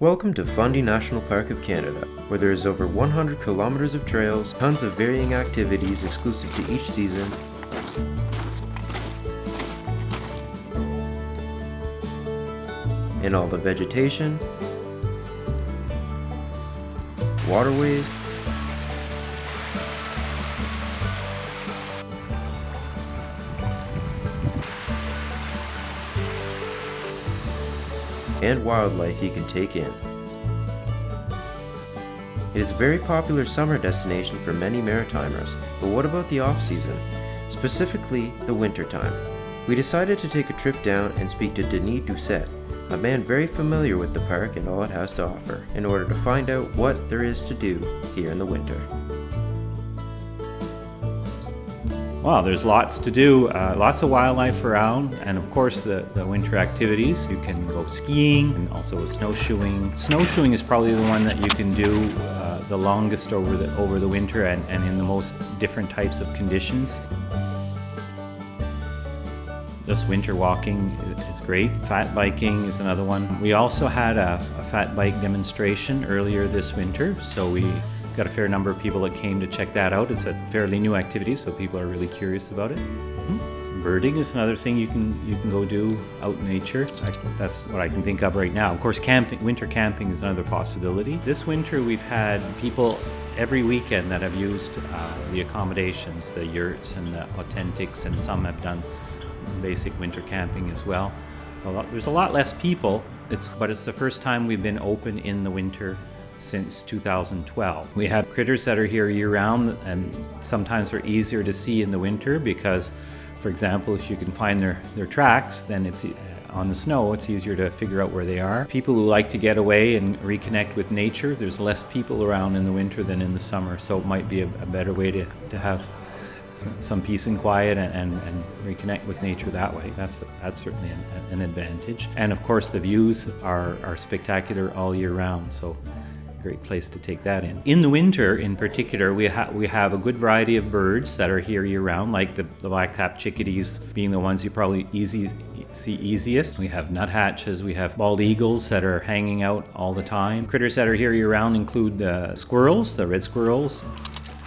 Welcome to Fundy National Park of Canada, where there is over 100 kilometers of trails, tons of varying activities exclusive to each season, and all the vegetation, waterways, and wildlife you can take in. It is a very popular summer destination for many Maritimers, but what about the off-season? Specifically, the winter time. We decided to take a trip down and speak to Denis Doucet, a man very familiar with the park and all it has to offer, in order to find out what there is to do here in the winter. Well, there's lots to do, lots of wildlife around, and of course the winter activities. You can go skiing and also snowshoeing. Snowshoeing is probably the one that you can do the longest over the winter and in the most different types of conditions. Just winter walking is great. Fat biking is another one. We also had a fat bike demonstration earlier this winter, so we got a fair number of people that came to check that out. It's a fairly new activity, so people are really curious about it. Birding is another thing you can go do out in nature. That's what I can think of right now. Of course, winter camping is another possibility. This winter we've had people every weekend that have used the accommodations, the yurts and the authentics, and some have done basic winter camping as well. There's a lot less people, but it's the first time we've been open in the winter since 2012. We have critters that are here year-round, and sometimes they're easier to see in the winter because, for example, if you can find their tracks, then it's on the snow, it's easier to figure out where they are. People who like to get away and reconnect with nature, there's less people around in the winter than in the summer, so it might be a better way to have some peace and quiet and reconnect with nature that way. That's certainly an advantage. And of course the views are spectacular all year round, so great place to take that in. In the winter, in particular, we have a good variety of birds that are here year-round, like the black-capped chickadees being the ones you probably see easiest. We have nuthatches, we have bald eagles that are hanging out all the time. Critters that are here year-round include squirrels, the red squirrels,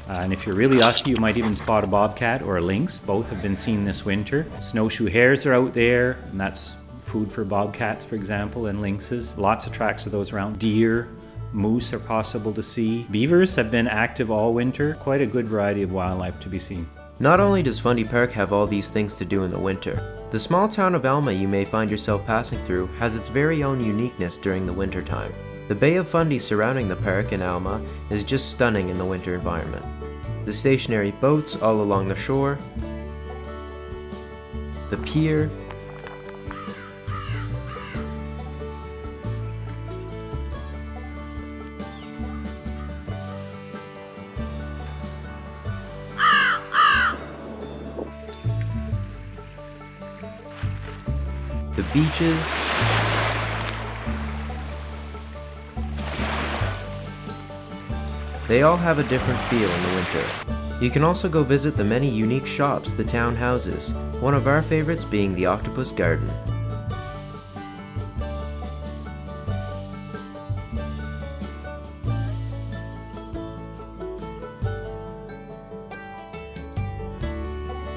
and if you're really lucky, you might even spot a bobcat or a lynx. Both have been seen this winter. Snowshoe hares are out there, and that's food for bobcats, for example, and lynxes. Lots of tracks of those around. Deer, moose are possible to see. Beavers have been active all winter. Quite a good variety of wildlife to be seen. Not only does Fundy Park have all these things to do in the winter, the small town of Alma you may find yourself passing through has its very own uniqueness during the winter time. The Bay of Fundy surrounding the park in Alma is just stunning in the winter environment. The stationary boats all along the shore, the pier, the beaches, they all have a different feel in the winter. You can also go visit the many unique shops the town houses, one of our favorites being the Octopus Garden.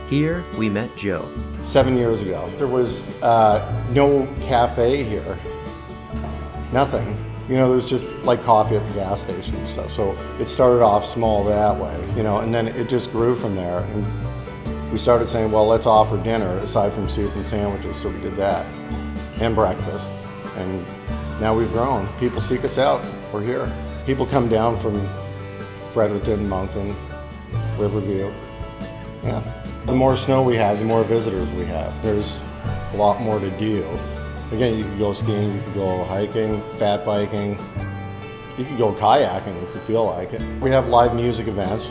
Here we met Joe. 7 years ago, there was no cafe here, nothing. You know, there was just like coffee at the gas station and stuff. So it started off small that way, you know, and then it just grew from there. And we started saying, well, let's offer dinner aside from soup and sandwiches. So we did that, and breakfast. And now we've grown. People seek us out. We're here. People come down from Fredericton, Moncton, Riverview. Yeah. The more snow we have, the more visitors we have. There's a lot more to do. Again, you can go skiing, you can go hiking, fat biking, you can go kayaking if you feel like it. We have live music events.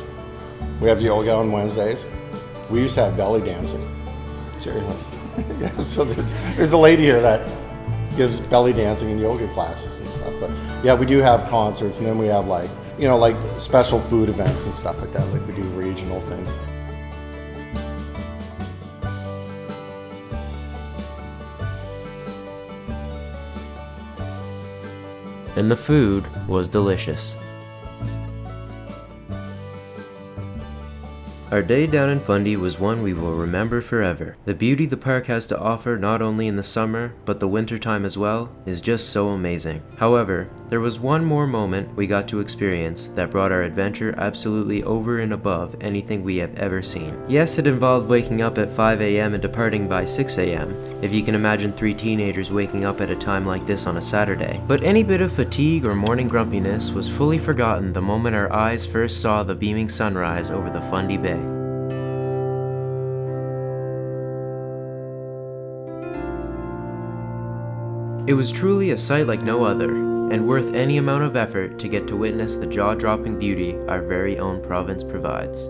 We have yoga on Wednesdays. We used to have belly dancing. Seriously. Yeah, so there's a lady here that gives belly dancing and yoga classes and stuff. But yeah, we do have concerts, and then we have like special food events and stuff like that. Like we do regional things. and the food was delicious. Our day down in Fundy was one we will remember forever. The beauty the park has to offer not only in the summer, but the winter time as well, is just so amazing. However, there was one more moment we got to experience that brought our adventure absolutely over and above anything we have ever seen. Yes, it involved waking up at 5 a.m. and departing by 6 a.m., if you can imagine 3 teenagers waking up at a time like this on a Saturday. But any bit of fatigue or morning grumpiness was fully forgotten the moment our eyes first saw the beaming sunrise over the Fundy Bay. It was truly a sight like no other, and worth any amount of effort to get to witness the jaw-dropping beauty our very own province provides.